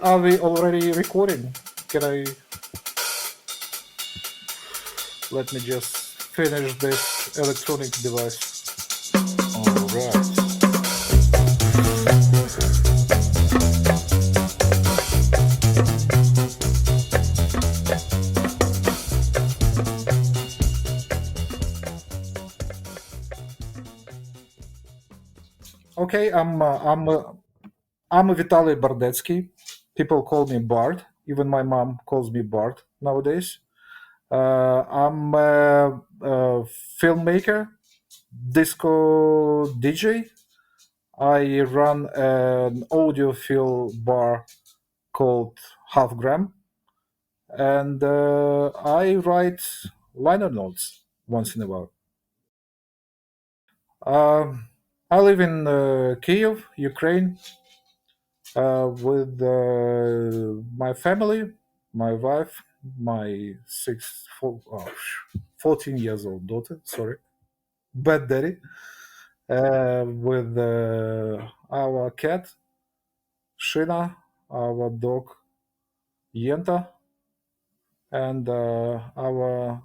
Are we already recording? Can I let me just finish this electronic device? All right. Okay, I'm Vitaly Bardetsky. People call me Bard. Even my mom calls me Bard nowadays. I'm a filmmaker, disco DJ. I run an audiophile bar called Half Gram, and I write liner notes once in a while. Um, I live in Kyiv, Ukraine, with my family, my wife, my 14 years old daughter. Sorry, bad daddy. With our cat Shina, our dog Yenta, and our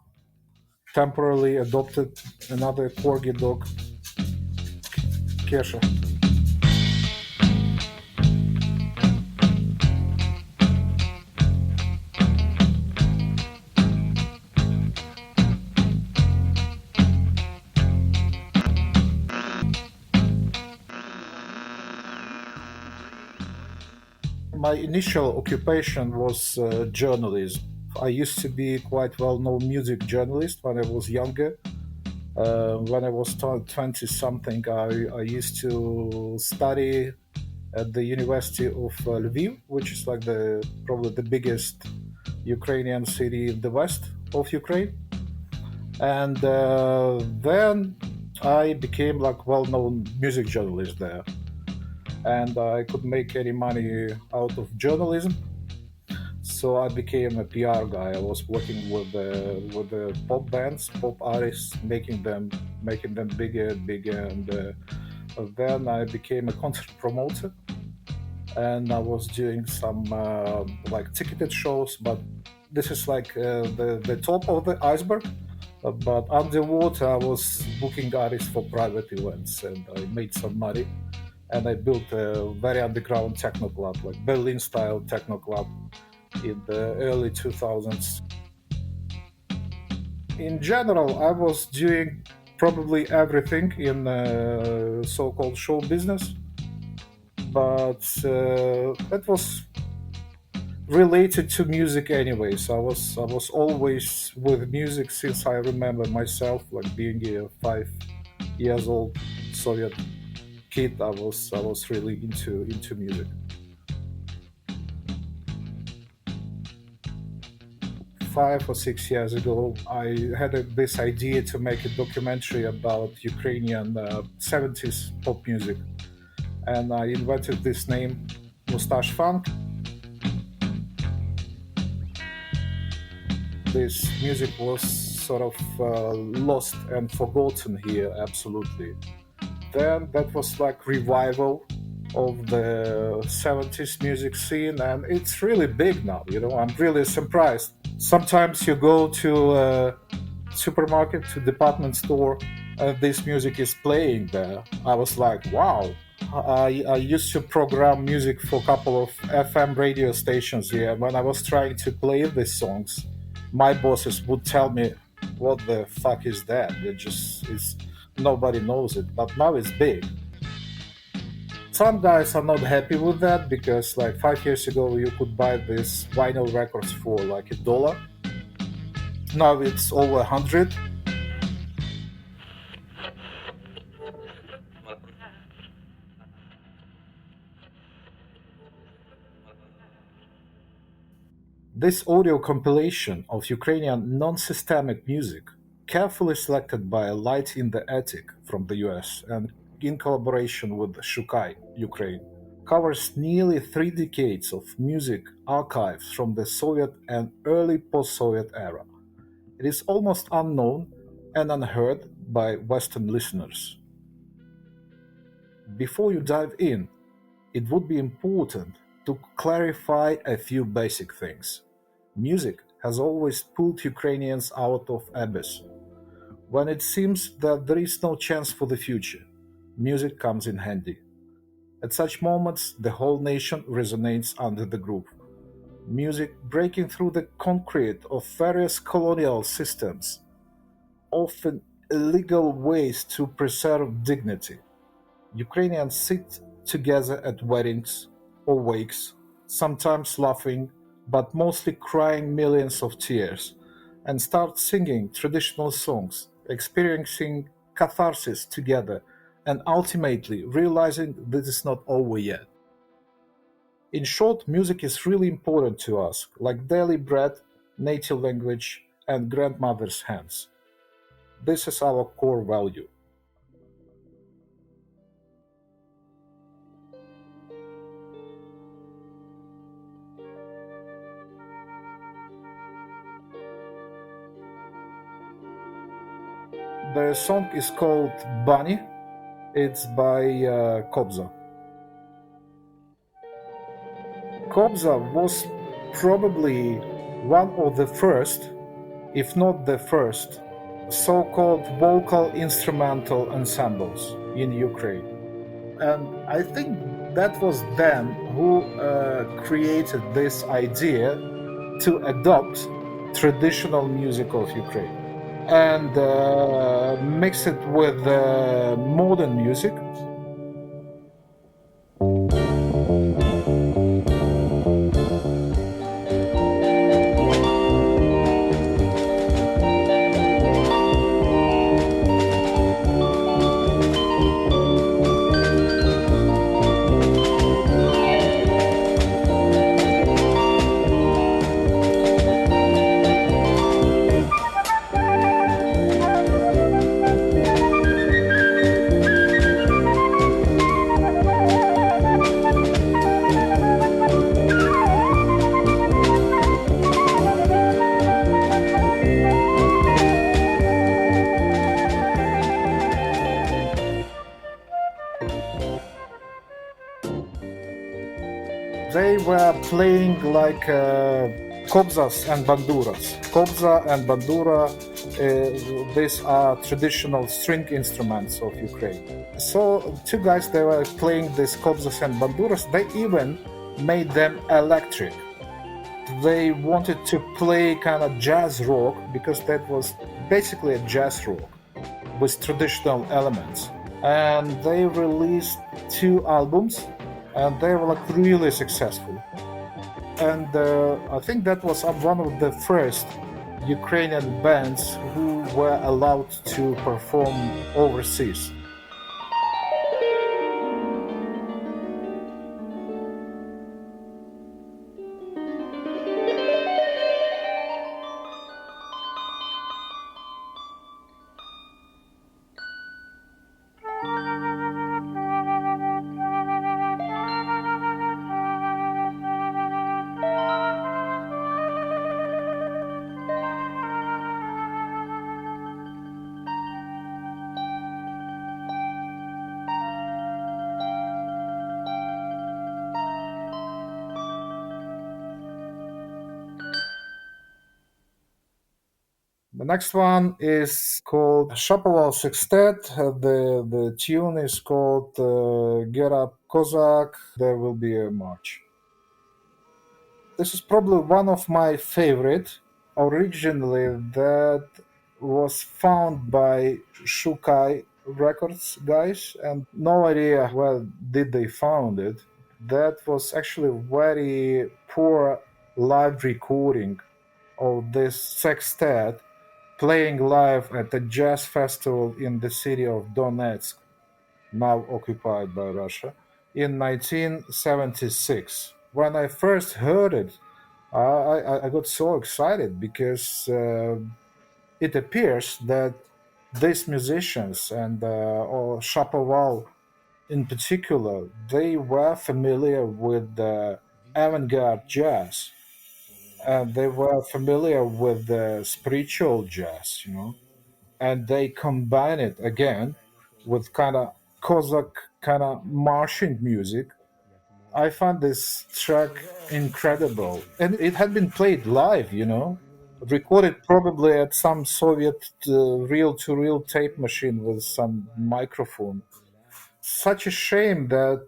temporarily adopted another corgi dog Kesha. My initial occupation was journalism. I used to be quite well-known music journalist when I was younger. When I was 20 something, I used to study at the University of Lviv, which is like the probably the biggest Ukrainian city in the west of Ukraine. And then I became like well-known music journalist there, and I couldn't make any money out of journalism, so I became a PR guy. I was working with the pop bands, pop artists, making them bigger, and then I became a concert promoter, and I was doing some like ticketed shows, but this is like the top of the iceberg. But underwater, I was booking artists for private events, and I made some money. And I built a very underground techno club, like Berlin-style techno club, in the early 2000s. In general, I was doing probably everything in so-called show business, but that was related to music anyways. I was always with music since I remember myself, like being a 5 years old Soviet kid. I was really into music. 5 or 6 years ago, I had this idea to make a documentary about Ukrainian 70s pop music, and I invented this name, Mustache Funk. This music was sort of lost and forgotten here, absolutely. Then that was like revival of the 70s music scene, and it's really big now. I'm really surprised. Sometimes you go to a supermarket, to department store, and this music is playing there. I was like, wow. I used to program music for a couple of FM radio stations here. When I was trying to play these songs, my bosses would tell me, what the fuck is that? Nobody knows it, but now it's big. Some guys are not happy with that because like 5 years ago you could buy these vinyl records for like $1. Now it's over 100. This audio compilation of Ukrainian non-systemic music, carefully selected by Light in the Attic from the US and in collaboration with Shukai, Ukraine, covers nearly 3 decades of music archives from the Soviet and early post-Soviet era. It is almost unknown and unheard by Western listeners. Before you dive in, it would be important to clarify a few basic things. Music has always pulled Ukrainians out of abyss. When it seems that there is no chance for the future, music comes in handy. At such moments, the whole nation resonates under the groove. Music breaking through the concrete of various colonial systems, often illegal ways to preserve dignity. Ukrainians sit together at weddings or wakes, sometimes laughing, but mostly crying millions of tears, and start singing traditional songs, experiencing catharsis together, and ultimately realizing this is not over yet. In short, music is really important to us, like daily bread, native language, and grandmother's hands. This is our core value. The song is called Bunny. It's by Kobza. Kobza was probably one of the first, if not the first, so called vocal instrumental ensembles in Ukraine. And I think that was them who created this idea to adopt traditional music of Ukraine and mix it with modern music. They were playing like kobzas and banduras. Kobza and bandura, these are traditional string instruments of Ukraine. So two guys, they were playing these kobzas and banduras. They even made them electric. They wanted to play kind of jazz rock because that was basically a jazz rock with traditional elements. And they released 2 albums and they were like really successful. And I think that was one of the first Ukrainian bands who were allowed to perform overseas. The next one is called Shapoval Sextet. The tune is called Gera Kozak. There will be a march. This is probably one of my favorite. Originally, that was found by Shukai Records guys, and no idea where did they found it. That was actually a very poor live recording of this sextet playing live at a jazz festival in the city of Donetsk, now occupied by Russia, in 1976. When I first heard it, I got so excited because it appears that these musicians and or Shapoval in particular, they were familiar with avant-garde jazz, and they were familiar with spiritual jazz, and they combine it again with kind of Cossack kind of marching music. I found this track incredible, and it had been played live, recorded probably at some Soviet reel-to-reel tape machine with some microphone. Such a shame that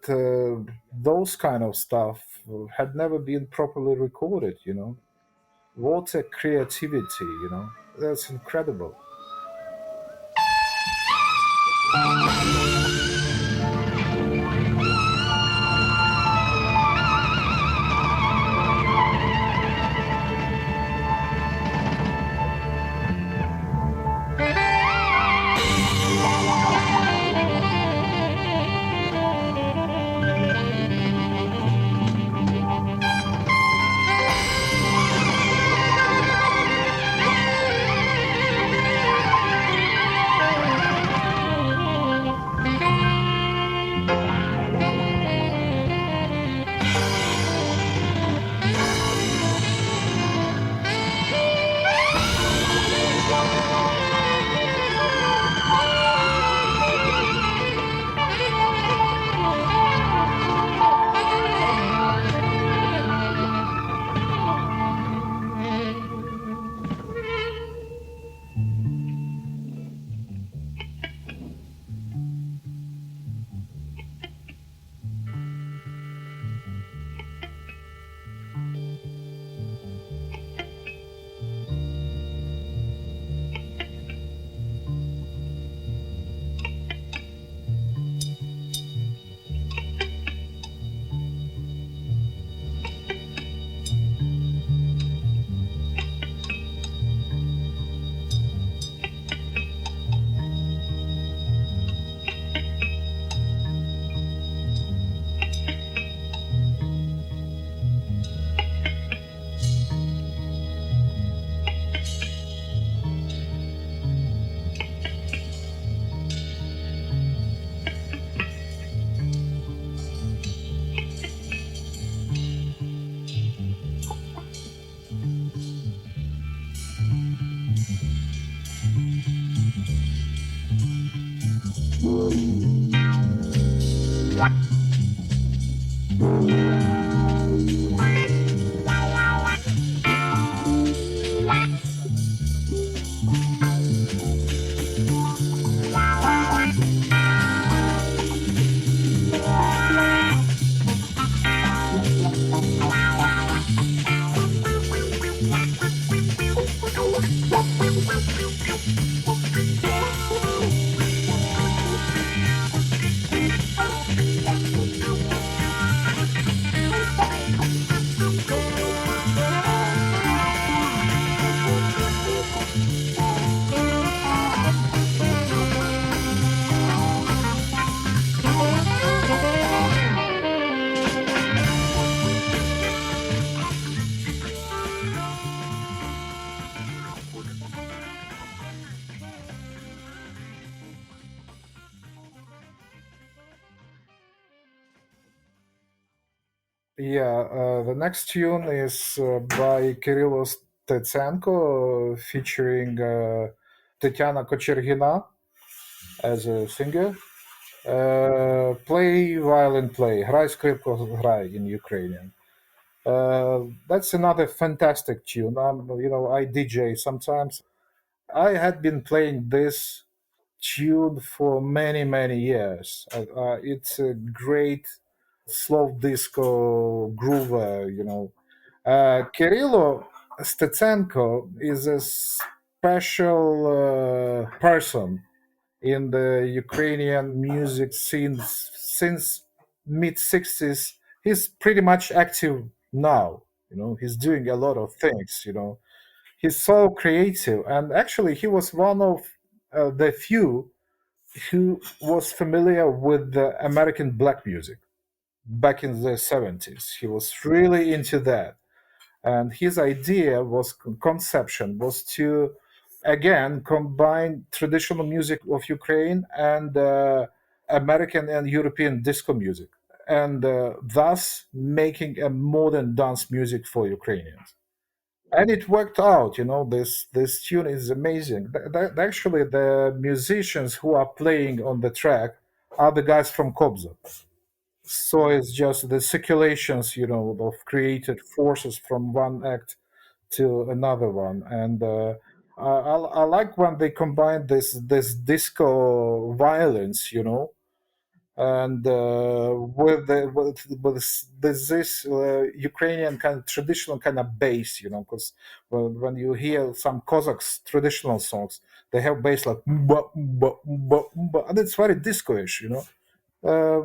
those kind of stuff had never been properly recorded. What a creativity, That's incredible. Yeah, the next tune is by Kyrylo Stetsenko, featuring Tetiana Kochergina as a singer. Play violin play, грай скрипку, грай in Ukrainian. That's another fantastic tune. I DJ sometimes. I had been playing this tune for many, many years. It's a great slow disco groover, Kyrylo Stetsenko is a special person in the Ukrainian music scene since mid 60s. He's pretty much active now. He's doing a lot of things. He's so creative, and actually, he was one of the few who was familiar with the American black music back in the 70s. He was really into that. And his idea was conception was to again combine traditional music of Ukraine and American and European disco music, and thus making a modern dance music for Ukrainians. And it worked out. This tune is amazing. Actually, the musicians who are playing on the track are the guys from Kobza. So it's just the circulations, of created forces from one act to another one. And I like when they combine this disco violence, and with this Ukrainian kind of traditional kind of bass, because when you hear some Cossacks traditional songs, they have bass like "mba, mba, mba, mba," and it's very disco-ish. Uh,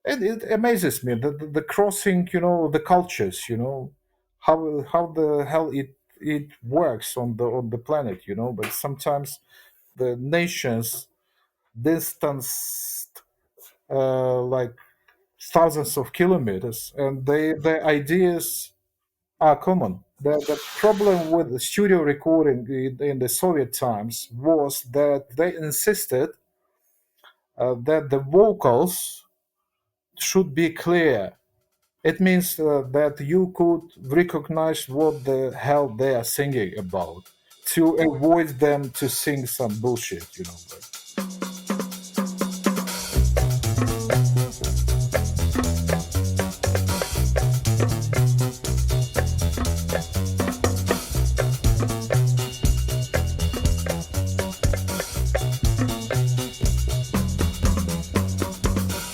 it amazes me the crossing, the cultures, how the hell it works on the planet, but sometimes the nations distanced like thousands of kilometers, and their ideas are common. The problem with the studio recording in the Soviet times was that they insisted that the vocals should be clear. It means that you could recognize what the hell they are singing about to avoid them to sing some bullshit.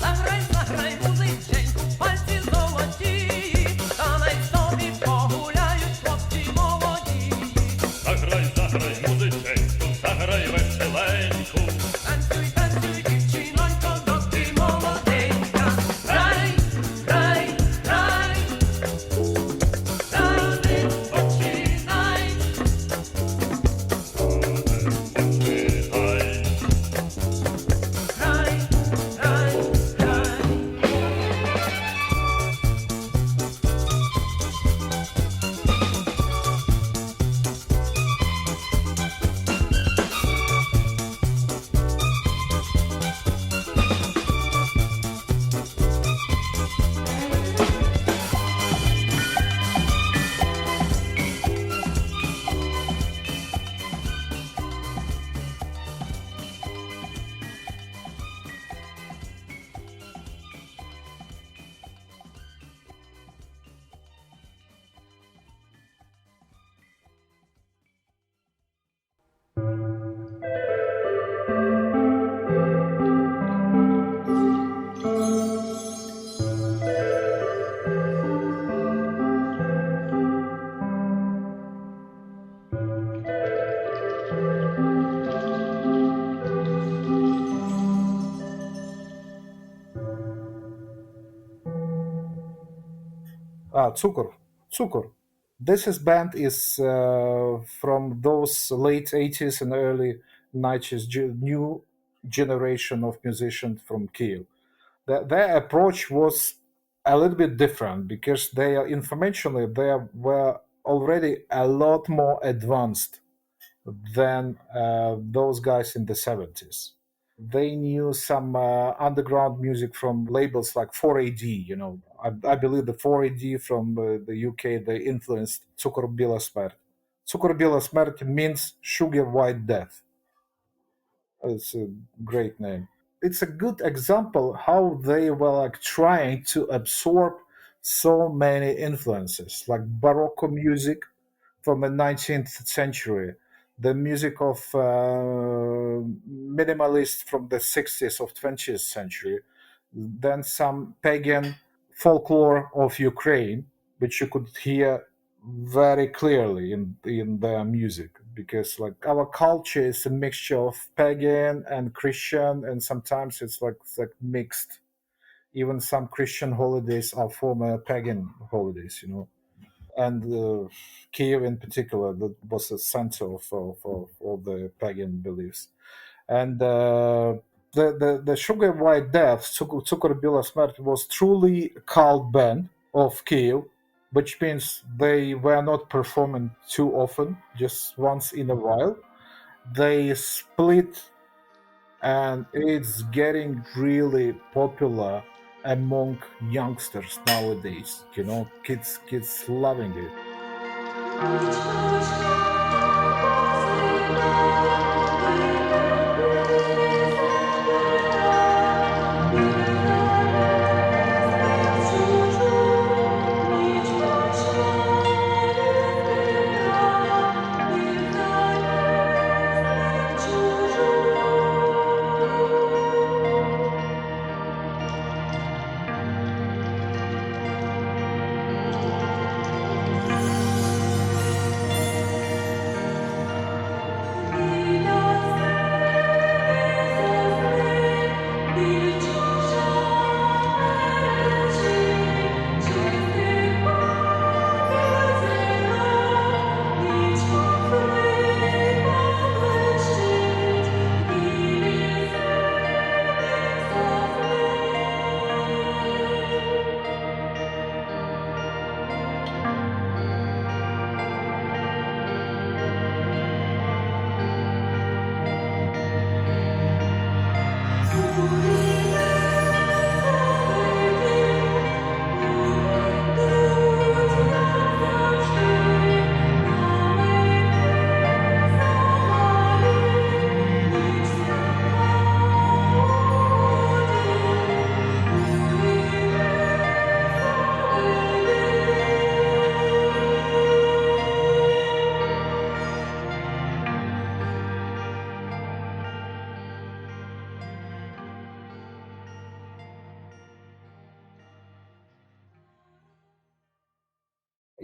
Заграй, заграй, музиченьку, пальці золоті, та най собі погуляють хлопці молоді. Заграй, заграй, музиченьку, заграй веселеньку. Танцюй, танцюй, дівчинонько, доки молоденька. Грай, грай, грай, та не починай. Грай, грай, грай. Cukor. Cukor. This band is from those late 80s and early 90s new generation of musicians from Kiev. Their approach was a little bit different because they are informationally they were already a lot more advanced than those guys in the 70s. They knew some underground music from labels like 4AD. I believe the 4AD from the UK, they influenced Cukor Bila Smert. Cukor Bila Smert means sugar white death. It's a great name. It's a good example how they were like trying to absorb so many influences, like Baroque music from the 19th century, the music of minimalists from the 60s of 20th century, then some pagan folklore of Ukraine, which you could hear very clearly in their music, because like our culture is a mixture of pagan and Christian, and sometimes it's like mixed. Even some Christian holidays are former pagan holidays. And Kiev in particular, that was the center of all the pagan beliefs. And the Sugar White Death, Cukor Bila Smert, was truly a cult band of Kiev, which means they were not performing too often, just once in a while. They split, and it's getting really popular among youngsters nowadays. Kids loving it.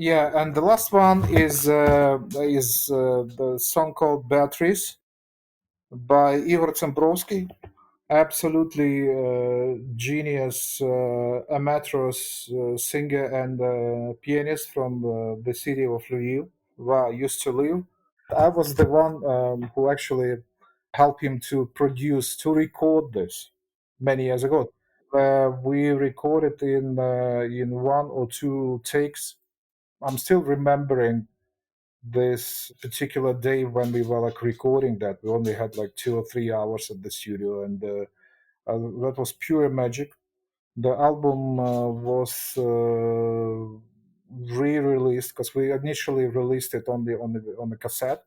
Yeah, and the last one is the song called "Beatrice" by Ihor Tsymbrovsky. Absolutely genius amateur singer and pianist from the city of Lviv, where I used to live. I was the one who actually helped him to record this many years ago. We recorded in one or two takes. I'm still remembering this particular day when we were like recording that. We only had like 2 or 3 hours at the studio, and that was pure magic. The album was re-released because we initially released it on the cassette.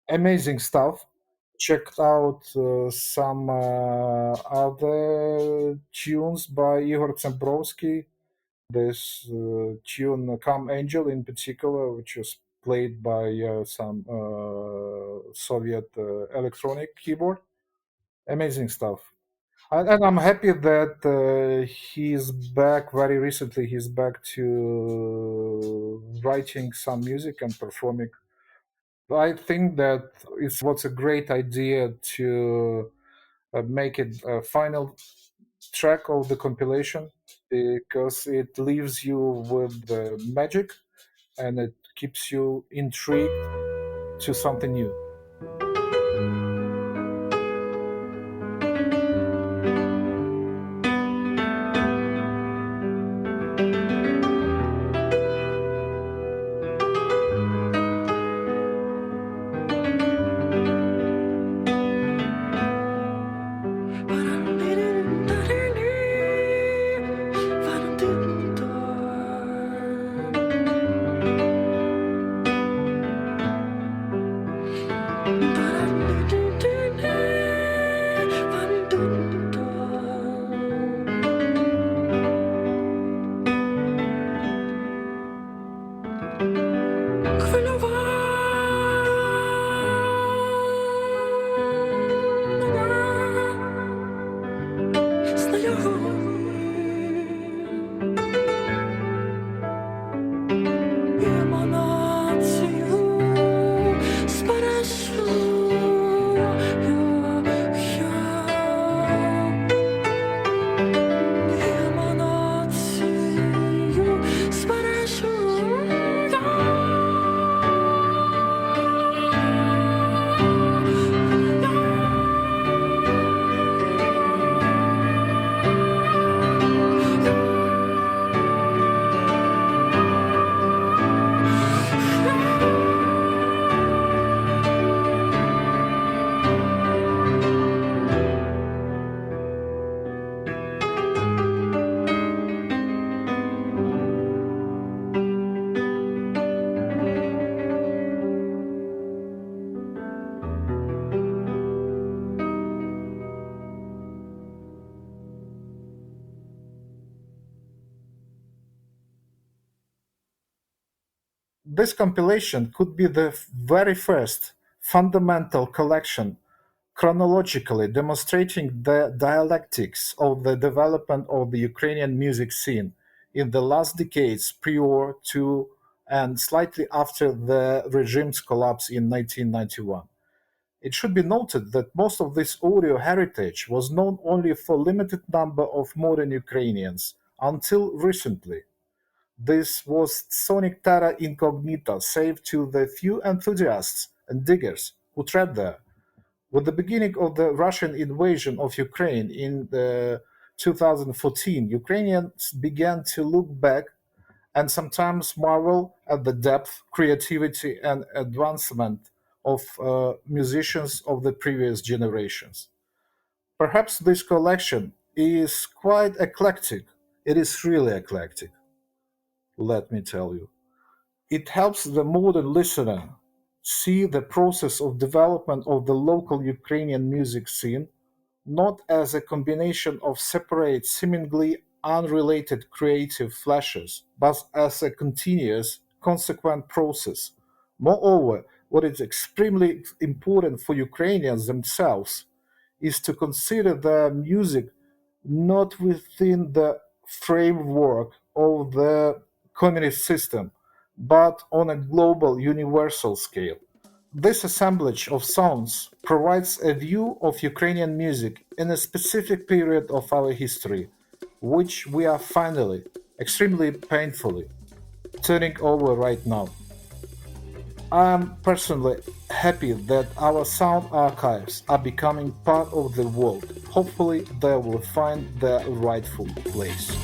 Amazing stuff. Checked out some other tunes by Ihor Tsymbrovsky. This tune "Come Angel" in particular, which was played by some Soviet electronic keyboard. Amazing stuff. And I'm happy that he's back very recently. He's back to writing some music and performing. I think that it's what's a great idea to make it a final track of the compilation because it leaves you with the magic and it keeps you intrigued to something new. This compilation could be the very first fundamental collection chronologically demonstrating the dialectics of the development of the Ukrainian music scene in the last decades prior to and slightly after the regime's collapse in 1991. It should be noted that most of this audio heritage was known only for a limited number of modern Ukrainians until recently. This was sonic terra incognita, save to the few enthusiasts and diggers who tread there. With the beginning of the Russian invasion of Ukraine in 2014, Ukrainians began to look back and sometimes marvel at the depth, creativity, and advancement of musicians of the previous generations. Perhaps this collection is quite eclectic. It is really eclectic, let me tell you. It helps the modern listener see the process of development of the local Ukrainian music scene not as a combination of separate, seemingly unrelated creative flashes, but as a continuous, consequent process. Moreover, what is extremely important for Ukrainians themselves is to consider their music not within the framework of the communist system, but on a global, universal scale. This assemblage of sounds provides a view of Ukrainian music in a specific period of our history, which we are finally, extremely painfully, turning over right now. I am personally happy that our sound archives are becoming part of the world. Hopefully, they will find their rightful place.